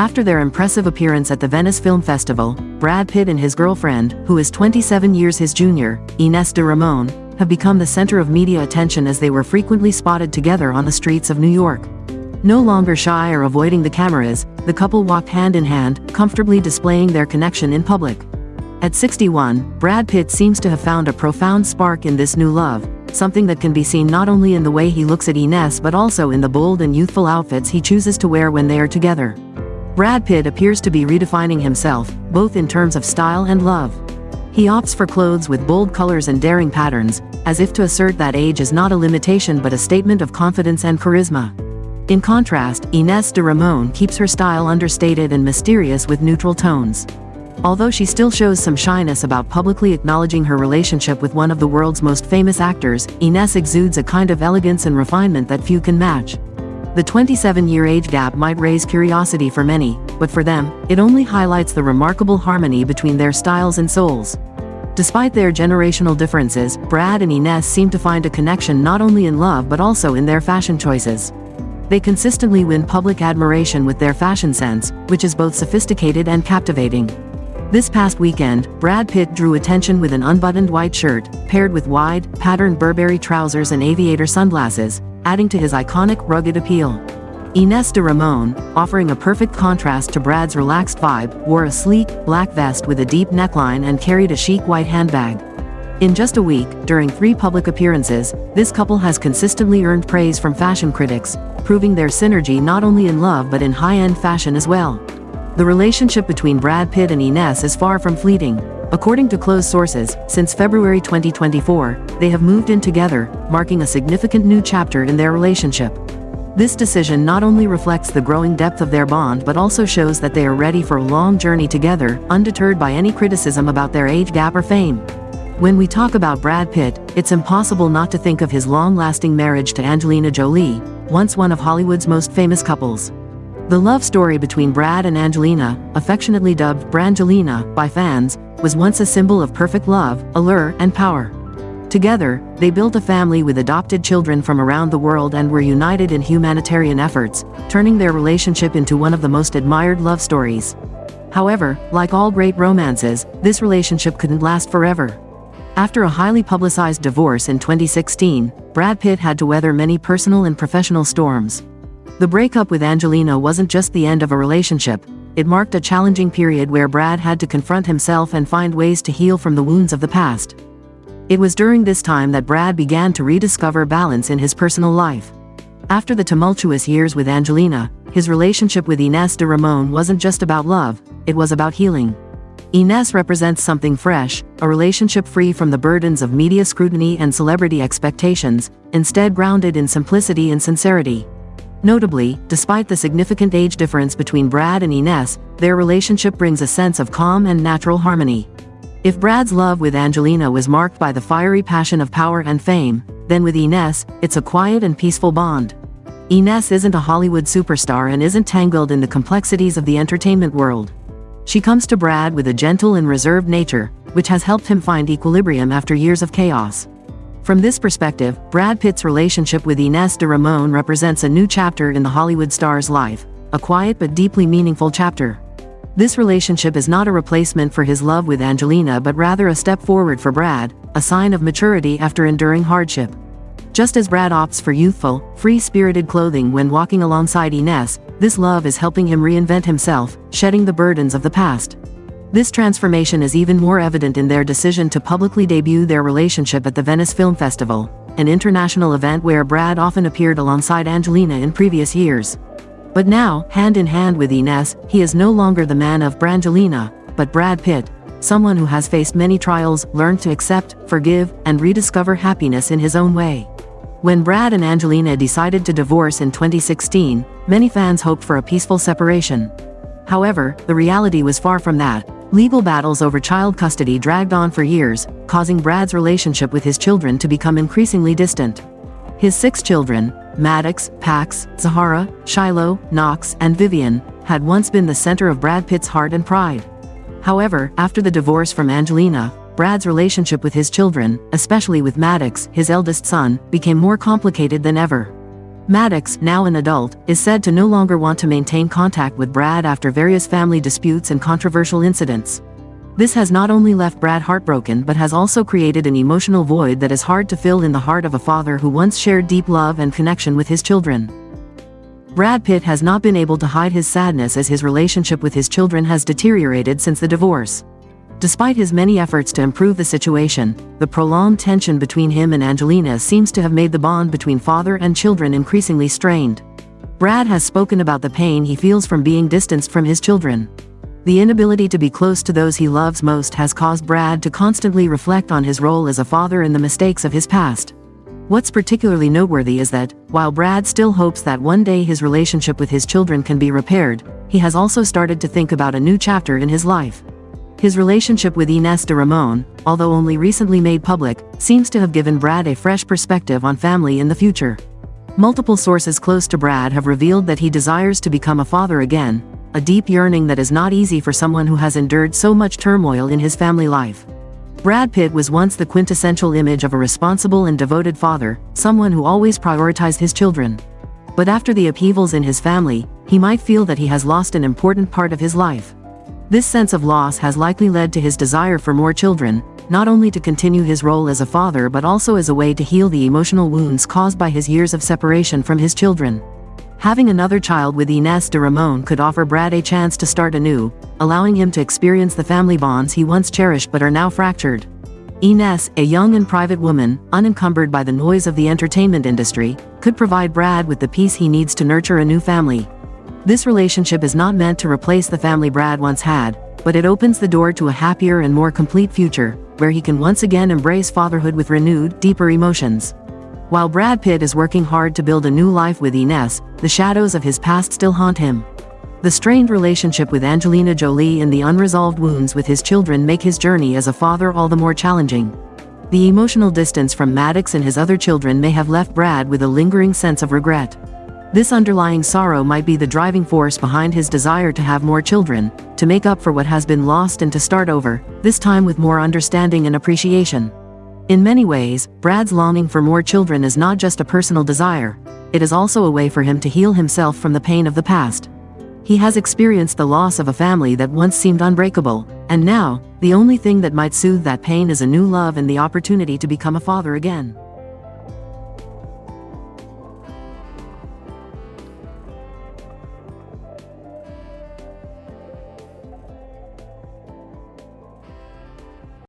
After their impressive appearance at the Venice Film Festival, Brad Pitt and his girlfriend, who is 27 years his junior, Ines de Ramon, have become the center of media attention as they were frequently spotted together on the streets of New York. No longer shy or avoiding the cameras, the couple walked hand in hand, comfortably displaying their connection in public. At 61, Brad Pitt seems to have found a profound spark in this new love, something that can be seen not only in the way he looks at Ines but also in the bold and youthful outfits he chooses to wear when they are together. Brad Pitt appears to be redefining himself, both in terms of style and love. He opts for clothes with bold colors and daring patterns, as if to assert that age is not a limitation but a statement of confidence and charisma. In contrast, Ines de Ramon keeps her style understated and mysterious with neutral tones. Although she still shows some shyness about publicly acknowledging her relationship with one of the world's most famous actors, Ines exudes a kind of elegance and refinement that few can match. The 27-year age gap might raise curiosity for many, but for them, it only highlights the remarkable harmony between their styles and souls. Despite their generational differences, Brad and Ines seem to find a connection not only in love but also in their fashion choices. They consistently win public admiration with their fashion sense, which is both sophisticated and captivating. This past weekend, Brad Pitt drew attention with an unbuttoned white shirt, paired with wide, patterned Burberry trousers and aviator sunglasses, adding to his iconic, rugged appeal. Ines de Ramon, offering a perfect contrast to Brad's relaxed vibe, wore a sleek, black vest with a deep neckline and carried a chic white handbag. In just a week, during 3 public appearances, this couple has consistently earned praise from fashion critics, proving their synergy not only in love but in high-end fashion as well. The relationship between Brad Pitt and Ines is far from fleeting. According to close sources, since February 2024, they have moved in together, marking a significant new chapter in their relationship. This decision not only reflects the growing depth of their bond but also shows that they are ready for a long journey together, undeterred by any criticism about their age gap or fame. When we talk about Brad Pitt, it's impossible not to think of his long-lasting marriage to Angelina Jolie, once one of Hollywood's most famous couples. The love story between Brad and Angelina, affectionately dubbed Brangelina by fans, was once a symbol of perfect love, allure, and power. Together, they built a family with adopted children from around the world and were united in humanitarian efforts, turning their relationship into one of the most admired love stories. However, like all great romances, this relationship couldn't last forever. After a highly publicized divorce in 2016, Brad Pitt had to weather many personal and professional storms. The breakup with Angelina wasn't just the end of a relationship, it marked a challenging period where Brad had to confront himself and find ways to heal from the wounds of the past. It was during this time that Brad began to rediscover balance in his personal life. After the tumultuous years with Angelina, his relationship with Ines de Ramon wasn't just about love, it was about healing. Ines represents something fresh, a relationship free from the burdens of media scrutiny and celebrity expectations, instead grounded in simplicity and sincerity. Notably, despite the significant age difference between Brad and Ines, their relationship brings a sense of calm and natural harmony. If Brad's love with Angelina was marked by the fiery passion of power and fame, then with Ines, it's a quiet and peaceful bond. Ines isn't a Hollywood superstar and isn't tangled in the complexities of the entertainment world. She comes to Brad with a gentle and reserved nature, which has helped him find equilibrium after years of chaos. From this perspective, Brad Pitt's relationship with Ines de Ramon represents a new chapter in the Hollywood star's life, a quiet but deeply meaningful chapter. This relationship is not a replacement for his love with Angelina but rather a step forward for Brad, a sign of maturity after enduring hardship. Just as Brad opts for youthful, free-spirited clothing when walking alongside Ines, this love is helping him reinvent himself, shedding the burdens of the past. This transformation is even more evident in their decision to publicly debut their relationship at the Venice Film Festival, an international event where Brad often appeared alongside Angelina in previous years. But now, hand in hand with Ines, he is no longer the man of Brangelina, but Brad Pitt, someone who has faced many trials, learned to accept, forgive, and rediscover happiness in his own way. When Brad and Angelina decided to divorce in 2016, many fans hoped for a peaceful separation. However, the reality was far from that. Legal battles over child custody dragged on for years, causing Brad's relationship with his children to become increasingly distant. His 6 children, Maddox, Pax, Zahara, Shiloh, Knox, and Vivian, had once been the center of Brad Pitt's heart and pride. However, after the divorce from Angelina, Brad's relationship with his children, especially with Maddox, his eldest son, became more complicated than ever. Maddox, now an adult, is said to no longer want to maintain contact with Brad after various family disputes and controversial incidents. This has not only left Brad heartbroken but has also created an emotional void that is hard to fill in the heart of a father who once shared deep love and connection with his children. Brad Pitt has not been able to hide his sadness as his relationship with his children has deteriorated since the divorce. Despite his many efforts to improve the situation, the prolonged tension between him and Angelina seems to have made the bond between father and children increasingly strained. Brad has spoken about the pain he feels from being distanced from his children. The inability to be close to those he loves most has caused Brad to constantly reflect on his role as a father and the mistakes of his past. What's particularly noteworthy is that, while Brad still hopes that one day his relationship with his children can be repaired, he has also started to think about a new chapter in his life. His relationship with Ines de Ramon, although only recently made public, seems to have given Brad a fresh perspective on family in the future. Multiple sources close to Brad have revealed that he desires to become a father again, a deep yearning that is not easy for someone who has endured so much turmoil in his family life. Brad Pitt was once the quintessential image of a responsible and devoted father, someone who always prioritized his children. But after the upheavals in his family, he might feel that he has lost an important part of his life. This sense of loss has likely led to his desire for more children, not only to continue his role as a father but also as a way to heal the emotional wounds caused by his years of separation from his children. Having another child with Ines de Ramon could offer Brad a chance to start anew, allowing him to experience the family bonds he once cherished but are now fractured. Ines, a young and private woman, unencumbered by the noise of the entertainment industry, could provide Brad with the peace he needs to nurture a new family. This relationship is not meant to replace the family Brad once had, but it opens the door to a happier and more complete future, where he can once again embrace fatherhood with renewed, deeper emotions. While Brad Pitt is working hard to build a new life with Ines, the shadows of his past still haunt him. The strained relationship with Angelina Jolie and the unresolved wounds with his children make his journey as a father all the more challenging. The emotional distance from Maddox and his other children may have left Brad with a lingering sense of regret. This underlying sorrow might be the driving force behind his desire to have more children, to make up for what has been lost and to start over, this time with more understanding and appreciation. In many ways, Brad's longing for more children is not just a personal desire, it is also a way for him to heal himself from the pain of the past. He has experienced the loss of a family that once seemed unbreakable, and now, the only thing that might soothe that pain is a new love and the opportunity to become a father again.